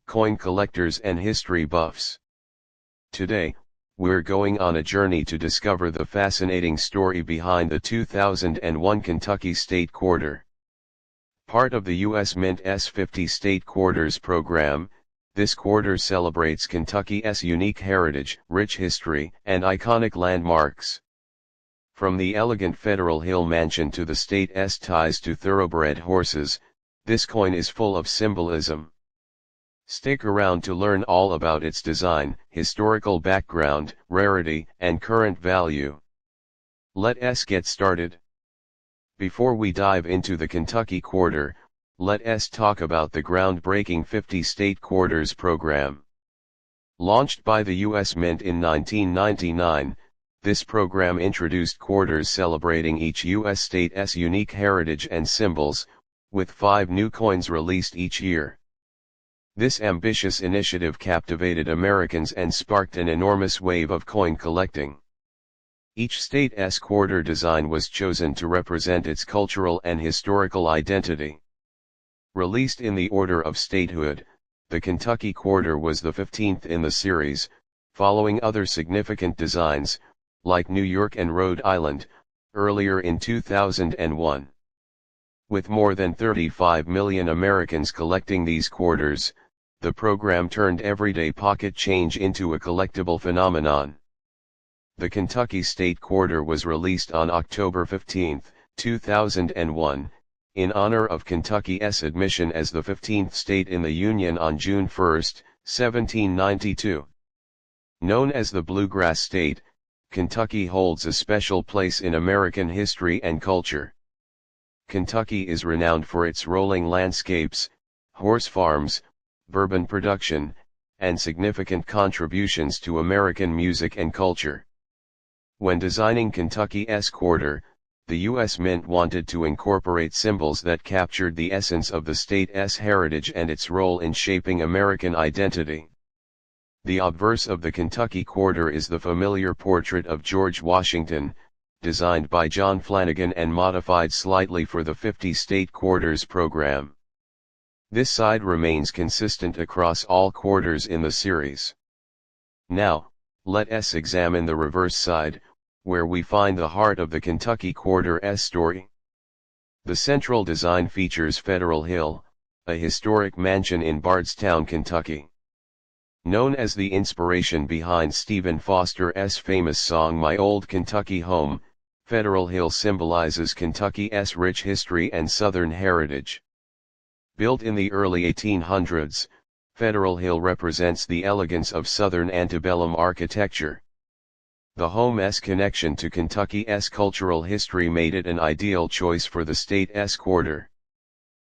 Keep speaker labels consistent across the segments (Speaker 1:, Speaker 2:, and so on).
Speaker 1: coin collectors and history buffs. Today, we're going on a journey to discover the fascinating story behind the 2001 Kentucky State Quarter. Part of the U.S. Mint's 50 State Quarters program, this quarter celebrates Kentucky's unique heritage, rich history, and iconic landmarks. From the elegant Federal Hill mansion to the state's ties to thoroughbred horses, this coin is full of symbolism. Stick around to learn all about its design, historical background, rarity, and current value. Let's get started. Before we dive into the Kentucky Quarter, let's talk about the groundbreaking 50 State Quarters program. Launched by the U.S. Mint in 1999, this program introduced quarters celebrating each U.S. state's unique heritage and symbols, with 5 new coins released each year. This ambitious initiative captivated Americans and sparked an enormous wave of coin collecting. Each state's quarter design was chosen to represent its cultural and historical identity. Released in the order of statehood, the Kentucky Quarter was the 15th in the series, following other significant designs, like New York and Rhode Island, earlier in 2001. With more than 35 million Americans collecting these quarters, the program turned everyday pocket change into a collectible phenomenon. The Kentucky State Quarter was released on October 15, 2001, in honor of Kentucky's admission as the 15th state in the Union on June 1, 1792. Known as the Bluegrass State, Kentucky holds a special place in American history and culture. Kentucky is renowned for its rolling landscapes, horse farms, bourbon production, and significant contributions to American music and culture. When designing Kentucky's quarter, the U.S. Mint wanted to incorporate symbols that captured the essence of the state's heritage and its role in shaping American identity. The obverse of the Kentucky Quarter is the familiar portrait of George Washington, designed by John Flanagan and modified slightly for the 50 State Quarters program. This side remains consistent across all quarters in the series. Now, let's examine the reverse side, where we find the heart of the Kentucky Quarter's story. The central design features Federal Hill, a historic mansion in Bardstown, Kentucky. Known as the inspiration behind Stephen Foster's famous song My Old Kentucky Home, Federal Hill symbolizes Kentucky's rich history and Southern heritage. Built in the early 1800s, Federal Hill represents the elegance of Southern antebellum architecture. The home's connection to Kentucky's cultural history made it an ideal choice for the state's quarter.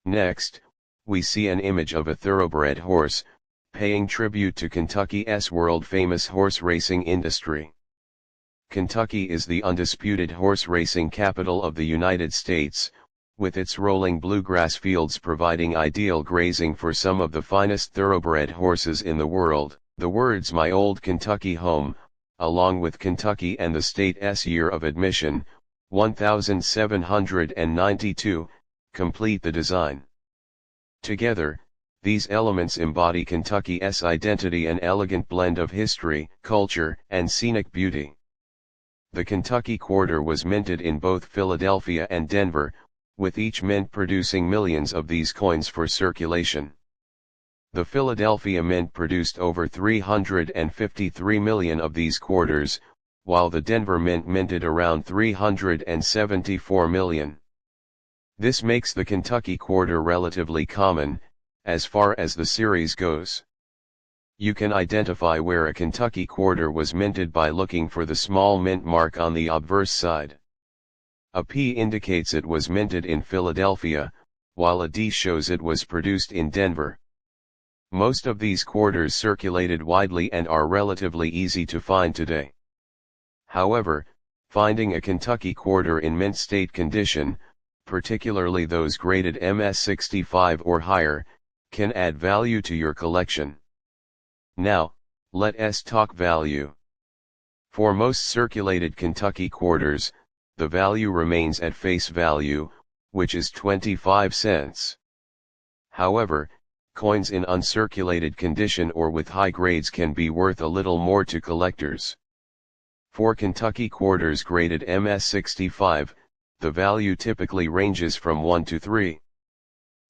Speaker 1: Next, we see an image of a thoroughbred horse, paying tribute to Kentucky's world-famous horse racing industry. Kentucky is the undisputed horse racing capital of the United States, with its rolling bluegrass fields providing ideal grazing for some of the finest thoroughbred horses in the world. The words "My Old Kentucky Home," along with Kentucky and the state's year of admission, 1792, complete the design. Together, these elements embody Kentucky's identity, an elegant blend of history, culture, and scenic beauty. The Kentucky Quarter was minted in both Philadelphia and Denver, with each mint producing millions of these coins for circulation. The Philadelphia Mint produced over 353 million of these quarters, while the Denver Mint minted around 374 million. This makes the Kentucky Quarter relatively common, as far as the series goes. You can identify where a Kentucky Quarter was minted by looking for the small mint mark on the obverse side. A P indicates it was minted in Philadelphia, while a D shows it was produced in Denver. Most of these quarters circulated widely and are relatively easy to find today. However, finding a Kentucky Quarter in mint state condition, particularly those graded MS65 or higher, can add value to your collection. Now, let's talk value. For most circulated Kentucky quarters, the value remains at face value, which is 25 cents. However, coins in uncirculated condition or with high grades can be worth a little more to collectors. For Kentucky quarters graded MS65, the value typically ranges from 1 to 3.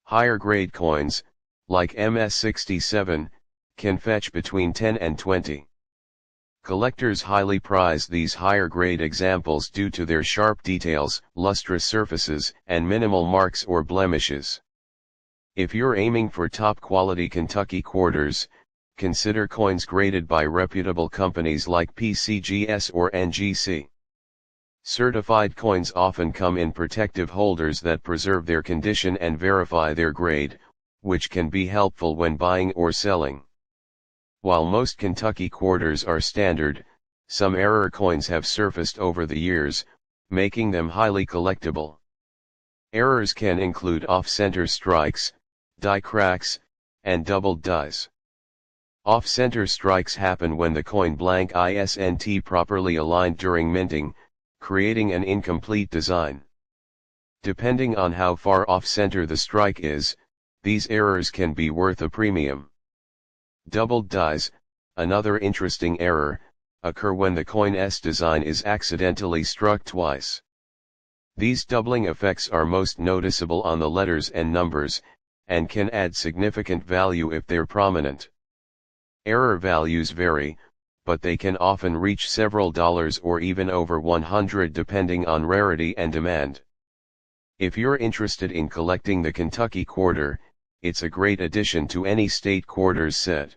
Speaker 1: Higher grade coins, like MS67, can fetch between 10 and 20. Collectors highly prize these higher grade examples due to their sharp details, lustrous surfaces, and minimal marks or blemishes. If you're aiming for top quality Kentucky quarters, consider coins graded by reputable companies like PCGS or NGC. Certified coins often come in protective holders that preserve their condition and verify their grade, which can be helpful when buying or selling. While most Kentucky quarters are standard, some error coins have surfaced over the years, making them highly collectible. Errors can include off-center strikes, die cracks, and doubled dies. Off-center strikes happen when the coin blank isn't properly aligned during minting, creating an incomplete design. Depending on how far off-center the strike is, these errors can be worth a premium. Doubled dies, another interesting error, occur when the coin's design is accidentally struck twice. These doubling effects are most noticeable on the letters and numbers, and can add significant value if they're prominent. Error values vary, but they can often reach several dollars or even over 100 depending on rarity and demand. If you're interested in collecting the Kentucky quarter, it's a great addition to any state quarters set.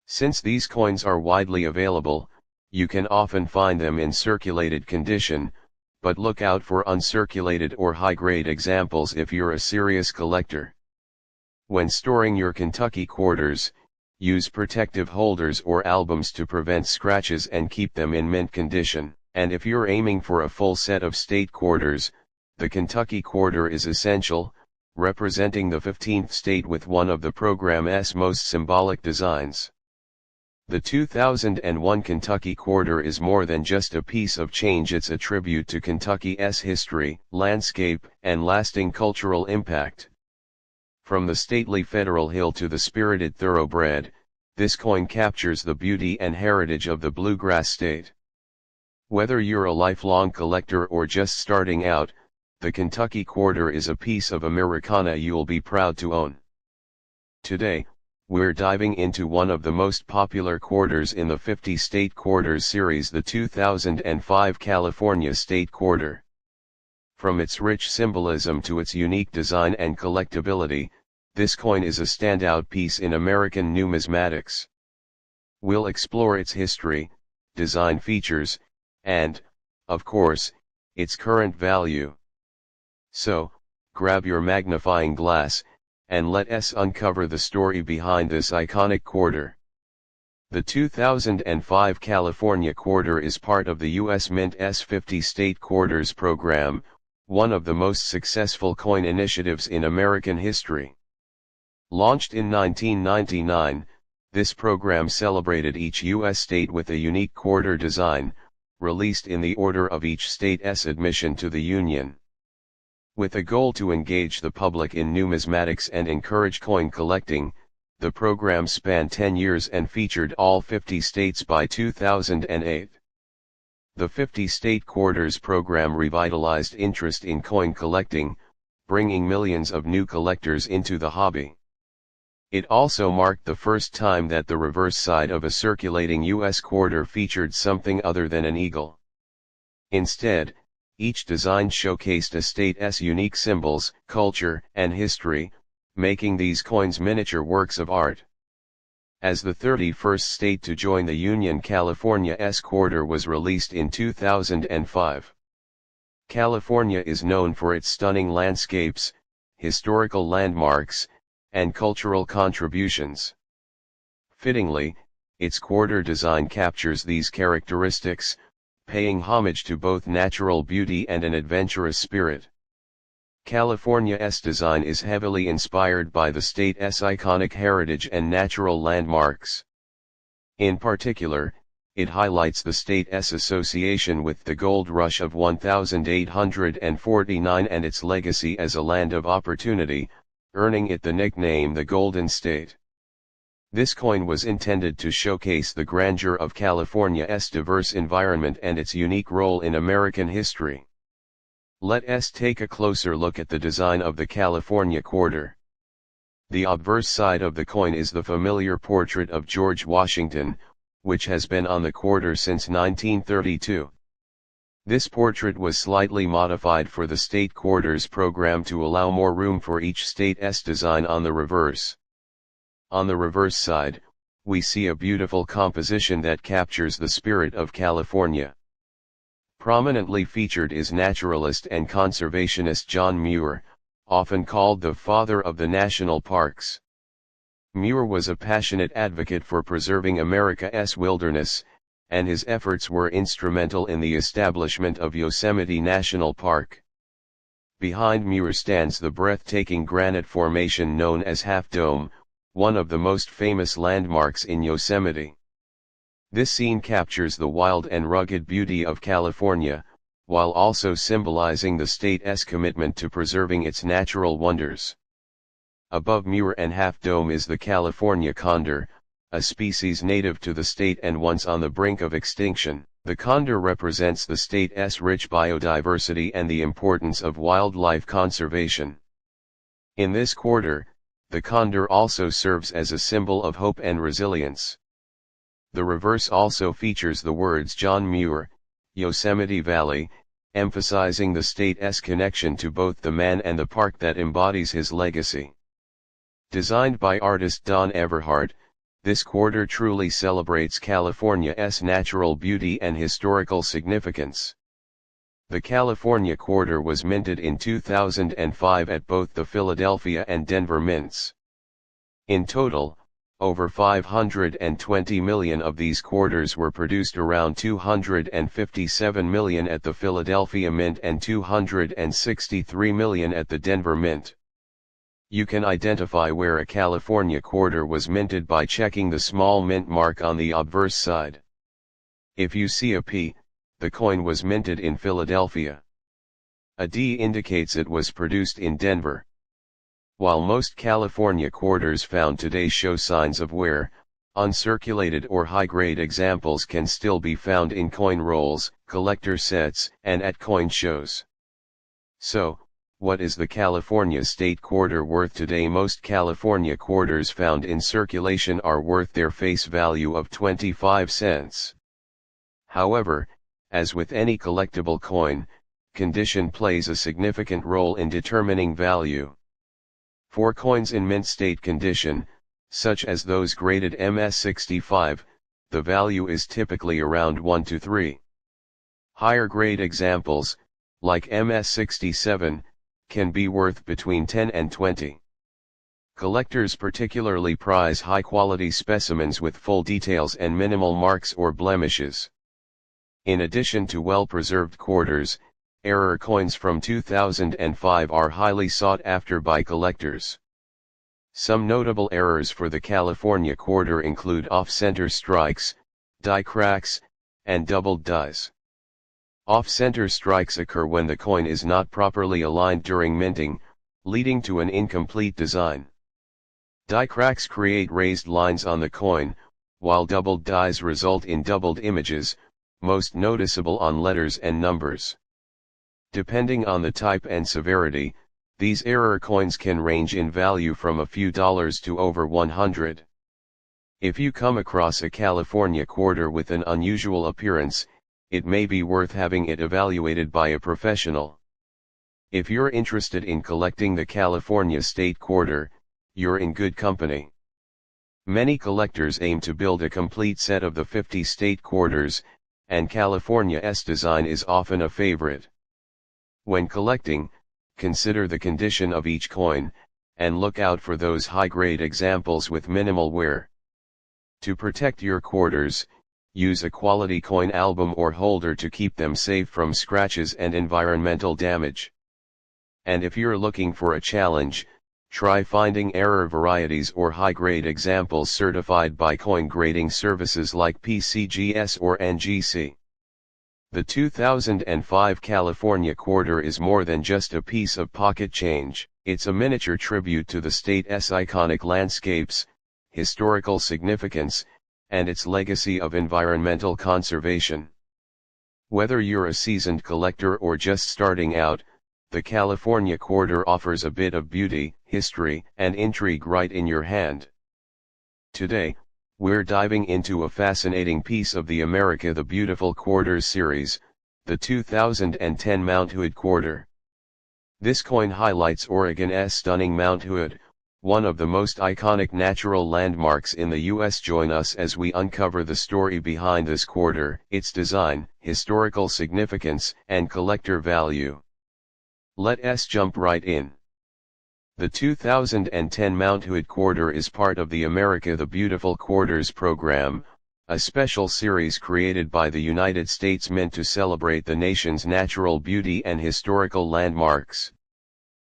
Speaker 1: Since these coins are widely available, you can often find them in circulated condition, but look out for uncirculated or high-grade examples if you're a serious collector. When storing your Kentucky quarters, use protective holders or albums to prevent scratches and keep them in mint condition. And if you're aiming for a full set of state quarters, the Kentucky quarter is essential, representing the 15th state with one of the program's most symbolic designs. The 2001 Kentucky quarter is more than just a piece of change, it's a tribute to Kentucky's history, landscape, and lasting cultural impact. From the stately Federal Hill to the spirited thoroughbred, this coin captures the beauty and heritage of the bluegrass state. Whether you're a lifelong collector or just starting out, the Kentucky quarter is a piece of Americana you'll be proud to own. Today, we're diving into one of the most popular quarters in the 50 State Quarters series, the 2005 California State Quarter. From its rich symbolism to its unique design and collectability, this coin is a standout piece in American numismatics. We'll explore its history, design features, and, of course, its current value. So, grab your magnifying glass, and let us uncover the story behind this iconic quarter. The 2005 California quarter is part of the U.S. Mint's 50 State Quarters program, one of the most successful coin initiatives in American history. Launched in 1999, this program celebrated each U.S. state with a unique quarter design, released in the order of each state's admission to the Union. With a goal to engage the public in numismatics and encourage coin collecting, the program spanned 10 years and featured all 50 states by 2008. The 50 State Quarters program revitalized interest in coin collecting, bringing millions of new collectors into the hobby. It also marked the first time that the reverse side of a circulating U.S. quarter featured something other than an eagle. Instead, each design showcased a state's unique symbols, culture, and history, making these coins miniature works of art. As the 31st state to join the Union, California's quarter was released in 2005. California is known for its stunning landscapes, historical landmarks, and cultural contributions. Fittingly, its quarter design captures these characteristics, paying homage to both natural beauty and an adventurous spirit. California's design is heavily inspired by the state's iconic heritage and natural landmarks. In particular, it highlights the state's association with the gold rush of 1849 and its legacy as a land of opportunity, earning it the nickname the Golden State. This coin was intended to showcase the grandeur of California's diverse environment and its unique role in American history. Let us take a closer look at the design of the California quarter. The obverse side of the coin is the familiar portrait of George Washington, which has been on the quarter since 1932. This portrait was slightly modified for the state quarters program to allow more room for each state's design on the reverse. On the reverse side, we see a beautiful composition that captures the spirit of California. Prominently featured is naturalist and conservationist John Muir, often called the father of the national parks. Muir was a passionate advocate for preserving America's wilderness, and his efforts were instrumental in the establishment of Yosemite National Park. Behind Muir stands the breathtaking granite formation known as Half Dome, one of the most famous landmarks in Yosemite. This scene captures the wild and rugged beauty of California, while also symbolizing the state's commitment to preserving its natural wonders. Above Muir and Half Dome is the California condor, a species native to the state and once on the brink of extinction. The condor represents the state's rich biodiversity and the importance of wildlife conservation. In this quarter, the condor also serves as a symbol of hope and resilience. The reverse also features the words John Muir, Yosemite Valley, emphasizing the state's connection to both the man and the park that embodies his legacy. Designed by artist Don Everhart, this quarter truly celebrates California's natural beauty and historical significance. The California quarter was minted in 2005 at both the Philadelphia and Denver mints. In total, over 520 million of these quarters were produced, around 257 million at the Philadelphia Mint and 263 million at the Denver Mint. You can identify where a California quarter was minted by checking the small mint mark on the obverse side. If you see a P, the coin was minted in Philadelphia. A D indicates it was produced in Denver. While most California quarters found today show signs of wear, uncirculated or high-grade examples can still be found in coin rolls, collector sets, and at coin shows. So, what is the California state quarter worth today? Most California quarters found in circulation are worth their face value of 25 cents. However, as with any collectible coin, condition plays a significant role in determining value. For coins in mint state condition, such as those graded MS65, the value is typically around 1 to 3. Higher grade examples, like MS67, can be worth between 10 and 20. Collectors particularly prize high-quality specimens with full details and minimal marks or blemishes. In addition to well-preserved quarters, error coins from 2005 are highly sought after by collectors. Some notable errors for the California quarter include off-center strikes, die cracks, and doubled dies. Off-center strikes occur when the coin is not properly aligned during minting, leading to an incomplete design. Die cracks create raised lines on the coin, while doubled dies result in doubled images, most noticeable on letters and numbers. Depending on the type and severity, these error coins can range in value from a few dollars to over 100. If you come across a California quarter with an unusual appearance, it may be worth having it evaluated by a professional. If you're interested in collecting the California state quarter, you're in good company. Many collectors aim to build a complete set of the 50 state quarters, and California's design is often a favorite. When collecting, consider the condition of each coin, and look out for those high-grade examples with minimal wear. To protect your quarters, use a quality coin album or holder to keep them safe from scratches and environmental damage. And if you're looking for a challenge, try finding error varieties or high-grade examples certified by coin grading services like PCGS or NGC. The 2005 California quarter is more than just a piece of pocket change. It's a miniature tribute to the state's iconic landscapes, historical significance, and its legacy of environmental conservation. Whether you're a seasoned collector or just starting out, the California quarter offers a bit of beauty, history, and intrigue right in your hand. Today, we're diving into a fascinating piece of the America the Beautiful Quarters series, the 2010 Mount Hood Quarter. This coin highlights Oregon's stunning Mount Hood, one of the most iconic natural landmarks in the U.S. Join us as we uncover the story behind this quarter, its design, historical significance, and collector value. Let's jump right in. The 2010 Mount Hood Quarter is part of the America the Beautiful Quarters program, a special series created by the United States Mint to celebrate the nation's natural beauty and historical landmarks.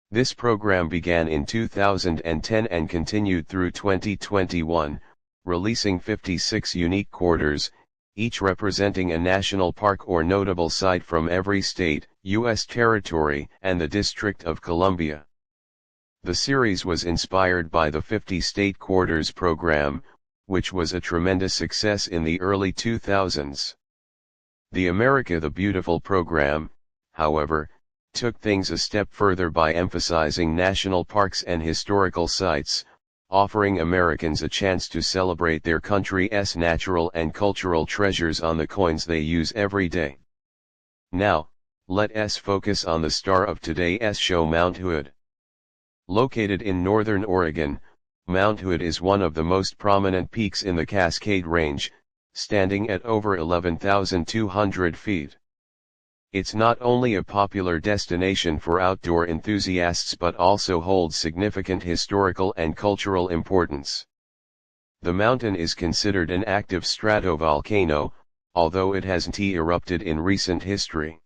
Speaker 1: This program began in 2010 and continued through 2021, releasing 56 unique quarters, each representing a national park or notable site from every state, U.S. territory, and the District of Columbia. The series was inspired by the 50-state quarters program, which was a tremendous success in the early 2000s. The America the Beautiful program, however, took things a step further by emphasizing national parks and historical sites, offering Americans a chance to celebrate their country's natural and cultural treasures on the coins they use every day. Now, let's focus on the star of today's show, Mount Hood. Located in northern Oregon, Mount Hood is one of the most prominent peaks in the Cascade Range, standing at over 11,200 feet. It's not only a popular destination for outdoor enthusiasts but also holds significant historical and cultural importance. The mountain is considered an active stratovolcano, although it hasn't erupted in recent history.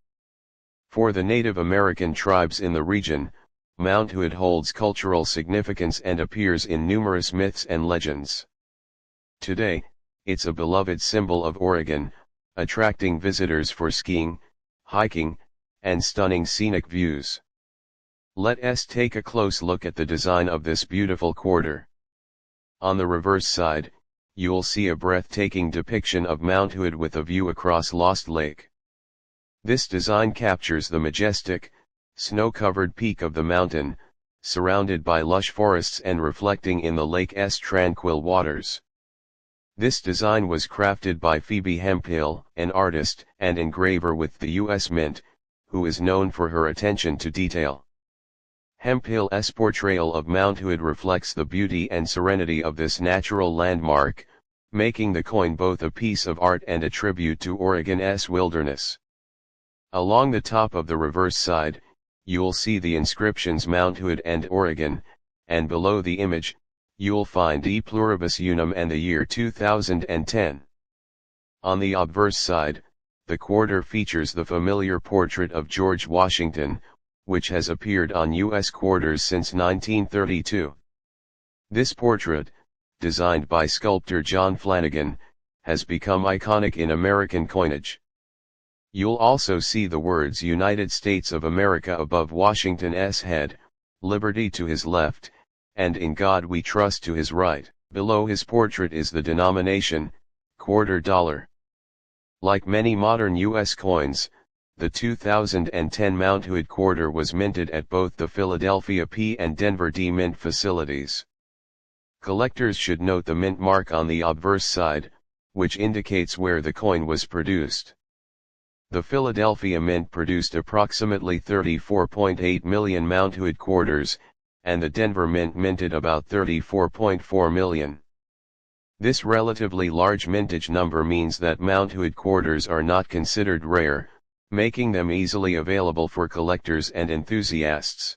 Speaker 1: For the Native American tribes in the region, Mount Hood holds cultural significance and appears in numerous myths and legends. Today, it's a beloved symbol of Oregon, attracting visitors for skiing, hiking, and stunning scenic views. Let's take a close look at the design of this beautiful quarter. On the reverse side, you'll see a breathtaking depiction of Mount Hood with a view across Lost Lake. This design captures the majestic, snow-covered peak of the mountain, surrounded by lush forests and reflecting in the lake's tranquil waters. This design was crafted by Phoebe Hemphill, an artist and engraver with the U.S. Mint, who is known for her attention to detail. Hemphill's portrayal of Mount Hood reflects the beauty and serenity of this natural landmark, making the coin both a piece of art and a tribute to Oregon's wilderness. Along the top of the reverse side, you'll see the inscriptions Mount Hood and Oregon, and below the image, you'll find E Pluribus Unum and the year 2010. On the obverse side, the quarter features the familiar portrait of George Washington, which has appeared on U.S. quarters since 1932. This portrait, designed by sculptor John Flanagan, has become iconic in American coinage. You'll also see the words United States of America above Washington's head, Liberty to his left, and In God We Trust to his right. Below his portrait is the denomination, quarter dollar. Like many modern U.S. coins, the 2010 Mount Hood quarter was minted at both the Philadelphia P and Denver D mint facilities. Collectors should note the mint mark on the obverse side, which indicates where the coin was produced. The Philadelphia Mint produced approximately 34.8 million Mount Hood quarters, and the Denver Mint minted about 34.4 million. This relatively large mintage number means that Mount Hood quarters are not considered rare, making them easily available for collectors and enthusiasts.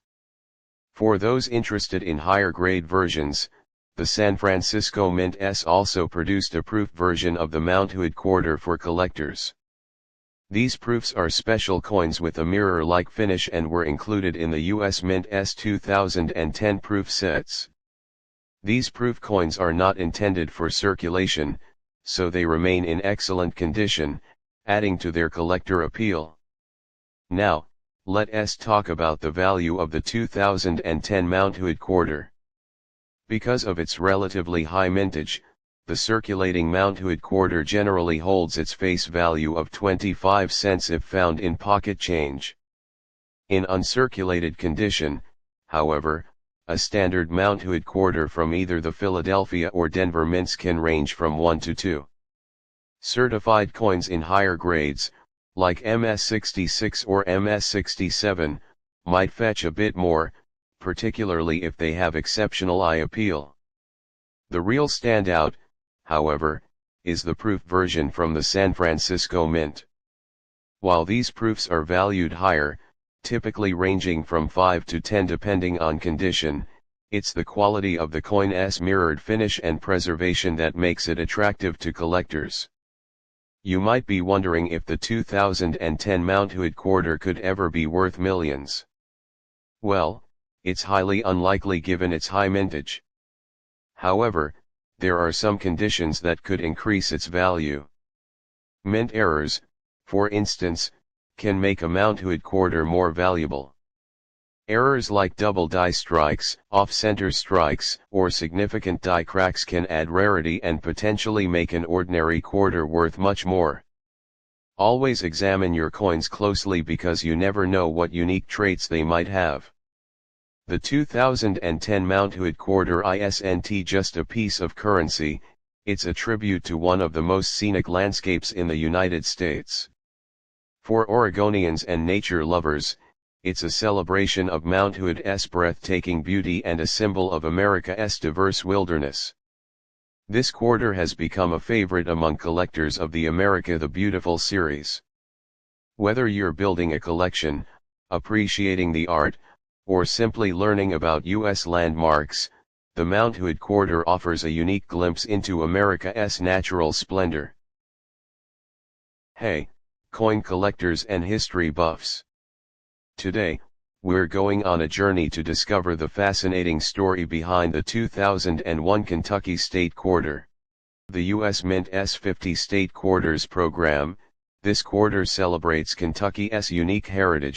Speaker 1: For those interested in higher grade versions, the San Francisco Mint S also produced a proof version of the Mount Hood quarter for collectors. These proofs are special coins with a mirror-like finish and were included in the U.S. Mint S 2010 proof sets. These proof coins are not intended for circulation, so they remain in excellent condition, adding to their collector appeal. Now, Let us talk about the value of the 2010 Mount Hood quarter. Because of its relatively high mintage, the circulating Mount Hood quarter generally holds its face value of 25 cents if found in pocket change. In uncirculated condition, however, a standard Mount Hood quarter from either the Philadelphia or Denver mints can range from 1 to 2. Certified coins in higher grades, like MS66 or MS67, might fetch a bit more, particularly if they have exceptional eye appeal. The real standout, however, is the proof version from the San Francisco Mint. While these proofs are valued higher, typically ranging from 5 to 10 depending on condition, it's the quality of the coin's mirrored finish and preservation that makes it attractive to collectors. You might be wondering if the 2010 Mount Hood quarter could ever be worth millions. Well, it's highly unlikely given its high mintage. However, there are some conditions that could increase its value. Mint errors, for instance, can make a Mount Hood quarter more valuable. Errors like double die strikes, off-center strikes, or significant die cracks can add rarity and potentially make an ordinary quarter worth much more. Always examine your coins closely because you never know what unique traits they might have. The 2010 Mount Hood quarter isn't just a piece of currency, it's a tribute to one of the most scenic landscapes in the United States. For Oregonians and nature lovers, it's a celebration of Mount Hood's breathtaking beauty and a symbol of America's diverse wilderness. This quarter has become a favorite among collectors of the America the Beautiful series. Whether you're building a collection, appreciating the art, or simply learning about U.S. landmarks, the Mount Hood quarter offers a unique glimpse into America's natural splendor. Hey, coin collectors and history buffs! Today, we're going on a journey to discover the fascinating story behind the 2001 Kentucky State Quarter. The U.S. Mint's 50 State Quarters program, this quarter celebrates Kentucky's unique heritage.